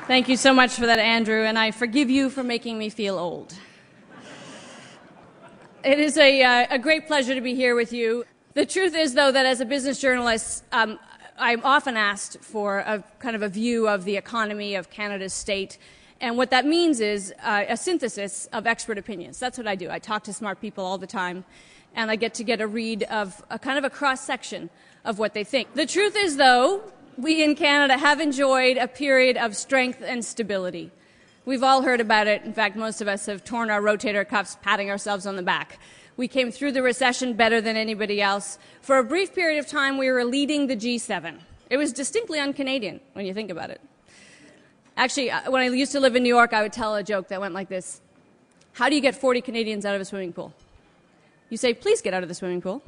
Thank you so much for that, Andrew, and I forgive you for making me feel old. It is a great pleasure to be here with you. The truth is, though, that as a business journalist, I'm often asked for a kind of a view of the economy of Canada's state, and what that means is a synthesis of expert opinions. That's what I do. I talk to smart people all the time, and I get a read of a kind of a cross-section of what they think. The truth is, though, we in Canada have enjoyed a period of strength and stability. We've all heard about it. In fact, most of us have torn our rotator cuffs patting ourselves on the back. We came through the recession better than anybody else. For a brief period of time, we were leading the G7. It was distinctly un-Canadian when you think about it. Actually, when I used to live in New York, I would tell a joke that went like this. How do you get 40 Canadians out of a swimming pool? You say, please get out of the swimming pool.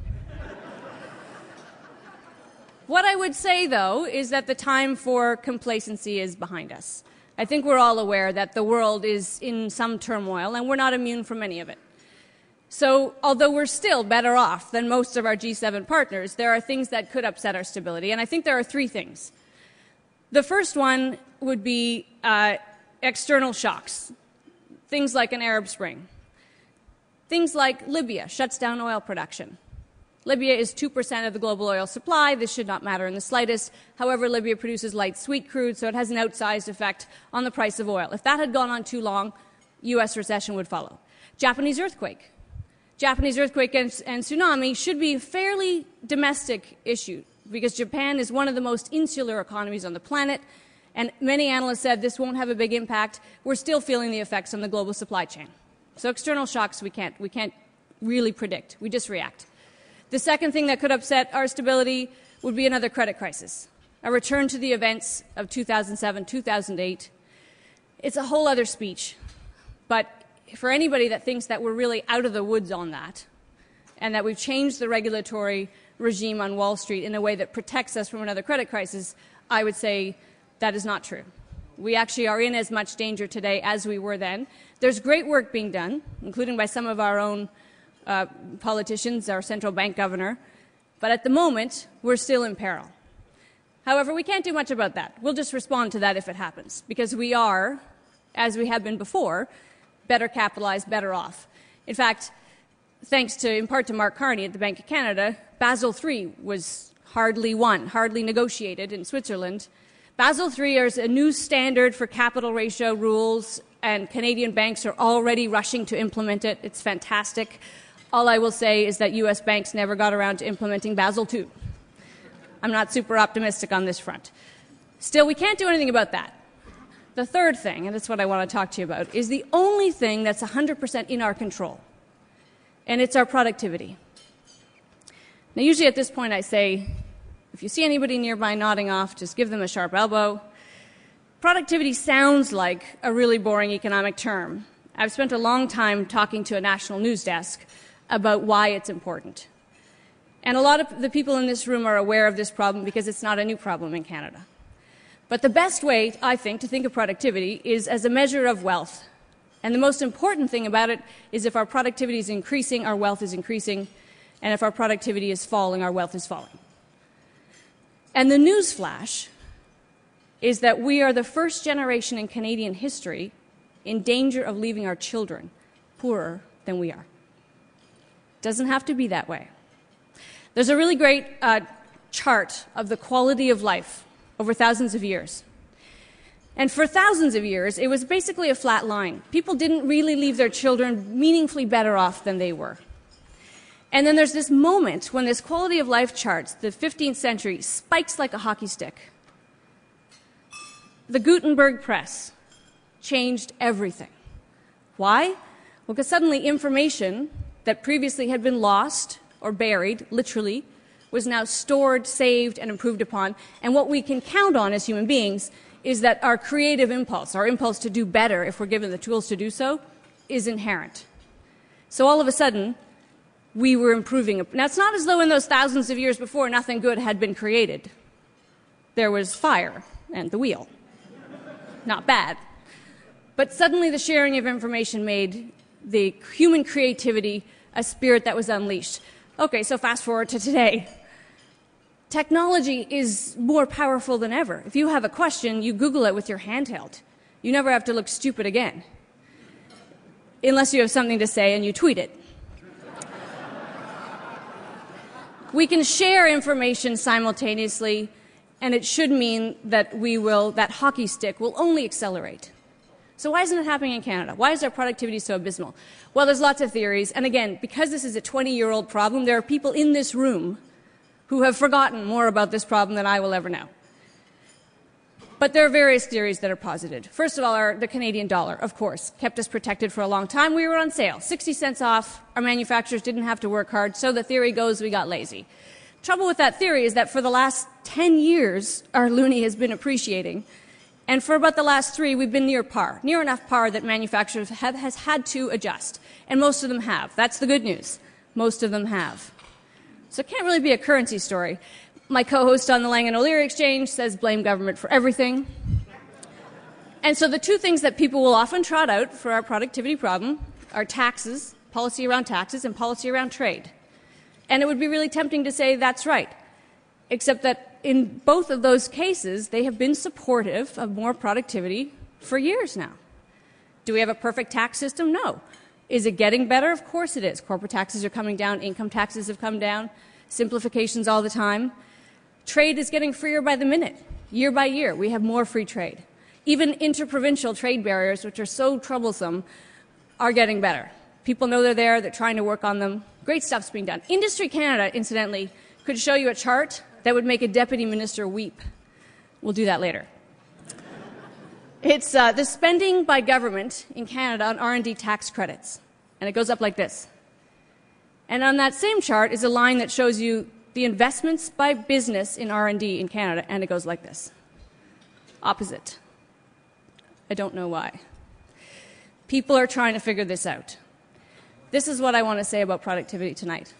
What I would say, though, is that the time for complacency is behind us. I think we're all aware that the world is in some turmoil, and we're not immune from any of it. So, although we're still better off than most of our G7 partners, there are things that could upset our stability, and I think there are three things. The first one would be external shocks, things like an Arab Spring. Things like Libya shuts down oil production. Libya is 2% of the global oil supply. This should not matter in the slightest. However, Libya produces light sweet crude, so it has an outsized effect on the price of oil. If that had gone on too long, U.S. recession would follow. Japanese earthquake and tsunami should be a fairly domestic issue because Japan is one of the most insular economies on the planet, and many analysts said this won't have a big impact. We're still feeling the effects on the global supply chain. So external shocks we can't really predict. We just react. The second thing that could upset our stability would be another credit crisis, a return to the events of 2007, 2008. It's a whole other speech. But for anybody that thinks that we're really out of the woods on that and that we've changed the regulatory regime on Wall Street in a way that protects us from another credit crisis, I would say that is not true. We actually are in as much danger today as we were then. There's great work being done, including by some of our own politicians, our central bank governor, but at the moment, we're still in peril. However, we can't do much about that. We'll just respond to that if it happens, because we are, as we have been before, better capitalized, better off. In fact, thanks to, in part to Mark Carney at the Bank of Canada, Basel III was hardly won, hardly negotiated in Switzerland. Basel III is a new standard for capital ratio rules, and Canadian banks are already rushing to implement it. It's fantastic. All I will say is that U.S. banks never got around to implementing Basel II. I'm not super optimistic on this front. Still, we can't do anything about that. The third thing, and that's what I want to talk to you about, is the only thing that's 100% in our control, and it's our productivity. Now, usually at this point I say, if you see anybody nearby nodding off, just give them a sharp elbow. Productivity sounds like a really boring economic term. I've spent a long time talking to a national news desk about why it's important. And a lot of the people in this room are aware of this problem because it's not a new problem in Canada. But the best way, I think, to think of productivity is as a measure of wealth. And the most important thing about it is if our productivity is increasing, our wealth is increasing, and if our productivity is falling, our wealth is falling. And the news flash is that we are the first generation in Canadian history in danger of leaving our children poorer than we are. Doesn't have to be that way. There's a really great chart of the quality of life over thousands of years. And for thousands of years, it was basically a flat line. People didn't really leave their children meaningfully better off than they were. And then there's this moment when this quality of life chart, the 15th century, spikes like a hockey stick. The Gutenberg press changed everything. Why? Well, because suddenly information that previously had been lost or buried, literally, was now stored, saved, and improved upon. And what we can count on as human beings is that our creative impulse, our impulse to do better if we're given the tools to do so, is inherent. So all of a sudden, we were improving. Now, it's not as though in those thousands of years before nothing good had been created. There was fire and the wheel. Not bad. But suddenly the sharing of information made the human creativity a spirit that was unleashed. Okay, so fast forward to today. Technology is more powerful than ever. If you have a question, you Google it with your handheld. You never have to look stupid again, unless you have something to say and you tweet it. We can share information simultaneously, and it should mean that that hockey stick will only accelerate. So why isn't it happening in Canada? Why is our productivity so abysmal? Well, there's lots of theories, and again, because this is a 20-year-old problem, there are people in this room who have forgotten more about this problem than I will ever know. But there are various theories that are posited. First of all, the Canadian dollar, of course, kept us protected for a long time. We were on sale, 60 cents off. Our manufacturers didn't have to work hard, so the theory goes we got lazy. Trouble with that theory is that for the last 10 years, our loonie has been appreciating. And for about the last 3, we've been near par, near enough par that manufacturers has had to adjust. And most of them have. That's the good news. Most of them have. So it can't really be a currency story. My co-host on the Lang & O'Leary Exchange says blame government for everything. And so the two things that people will often trot out for our productivity problem are taxes, policy around taxes, and policy around trade. And it would be really tempting to say that's right, except that in both of those cases, they have been supportive of more productivity for years now. Do we have a perfect tax system? No. Is it getting better? Of course it is. Corporate taxes are coming down. Income taxes have come down. Simplifications all the time. Trade is getting freer by the minute, year by year. We have more free trade. Even interprovincial trade barriers, which are so troublesome, are getting better. People know they're there. They're trying to work on them. Great stuff's being done. Industry Canada, incidentally, could show you a chart that would make a deputy minister weep. We'll do that later. It's the spending by government in Canada on R&D tax credits. And it goes up like this. And on that same chart is a line that shows you the investments by business in R&D in Canada, and it goes like this. Opposite. I don't know why. People are trying to figure this out. This is what I want to say about productivity tonight.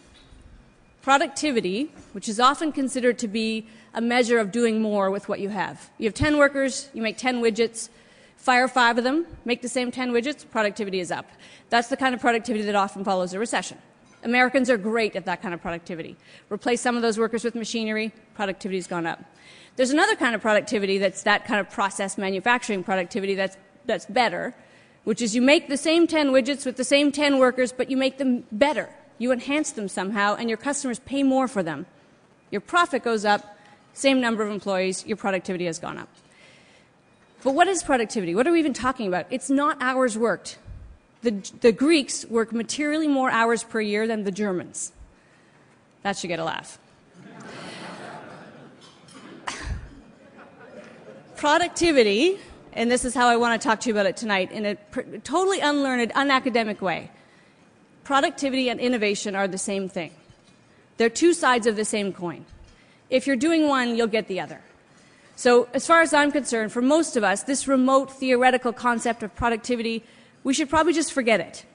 Productivity, which is often considered to be a measure of doing more with what you have. You have 10 workers, you make 10 widgets, fire 5 of them, make the same 10 widgets, productivity is up. That's the kind of productivity that often follows a recession. Americans are great at that kind of productivity. Replace some of those workers with machinery, productivity's gone up. There's another kind of productivity that's that kind of process manufacturing productivity that's better, which is you make the same 10 widgets with the same 10 workers, but you make them better. You enhance them somehow, and your customers pay more for them. Your profit goes up, same number of employees, your productivity has gone up. But what is productivity? What are we even talking about? It's not hours worked. The Greeks work materially more hours per year than the Germans. That should get a laugh. Productivity, and this is how I want to talk to you about it tonight, in a totally unlearned, unacademic way. Productivity and innovation are the same thing. They're two sides of the same coin. If you're doing one, you'll get the other. So as far as I'm concerned, for most of us, this remote theoretical concept of productivity, we should probably just forget it.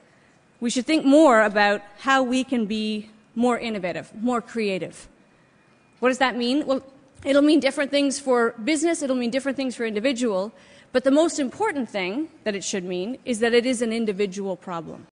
We should think more about how we can be more innovative, more creative. What does that mean? Well, it'll mean different things for business, it'll mean different things for individual, but the most important thing that it should mean is that it is an individual problem.